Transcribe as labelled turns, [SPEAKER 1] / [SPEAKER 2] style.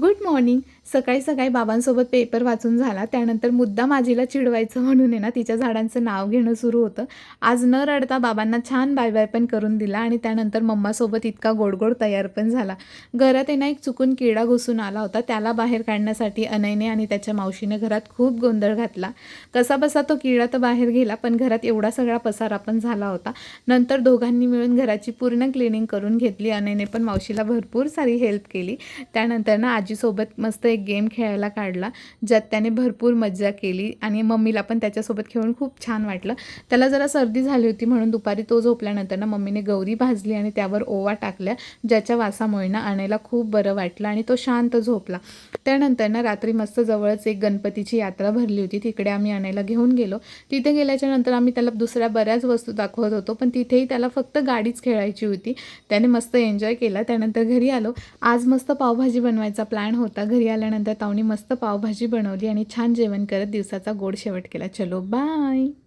[SPEAKER 1] Good morning. सकाळी सकाळी बाबांसोबत paper वाचून झाला. त्यानंतर मुद्दाम आजीला चिडवायचं म्हणून आहे ना, तिच्या झाडांचं नाव घेणं सुरू होतं. आज न रडता बाबांना छान बाय बाय पण करून दिला आणि त्यानंतर मम्मासोबत इतका गोड गोड तयार पण झाला. घरात आहे ना, एक चुकून किडा घुसून आला होता. त्याला बाहेर काढण्यासाठी अनयने आणि त्याच्या मावशीने घरात खूप गोंधळ घातला. कसाबसा तो किडा तर बाहेर गेला, पण घरात एवढा सगळा पसारा पण झाला होता. नंतर दोघांनी मिळून घराची पूर्ण क्लिनिंग करून घेतली. अनयने पण मावशीला भरपूर सारी हेल्प केली. त्यानंतर ना आजीसोबत मस्त एक गेम खेळायला काढला, ज्यात त्याने भरपूर मज्जा केली आणि मम्मीला पण त्याच्यासोबत खेळून खूप छान वाटलं. त्याला जरा सर्दी झाली होती म्हणून दुपारी तो झोपल्यानंतर ना मम्मीने गौरी भाजली आणि त्यावर ओवा टाकल्या, ज्याच्या वासामुळे ना आणायला खूप बरं वाटलं आणि तो शांत झोपला. त्यानंतर ना रात्री मस्त जवळच एक गणपतीची यात्रा भरली होती. तिकडे आम्ही आणायला घेऊन गेलो. तिथे गेल्याच्या नंतर आम्ही त्याला दुसऱ्या बऱ्याच वस्तू दाखवत होतो, पण तिथेही त्याला फक्त गाडीच खेळायची होती. त्याने मस्त एन्जॉय केला. त्यानंतर घरी आलो. आज मस्त पावभाजी बनवायचा प्लॅन होता. घरी आल्यानंतर ताऊनी मस्त पावभाजी बनवली आणि छान जेवण करत दिवसाचा गोड शेवट केला. चलो बाय.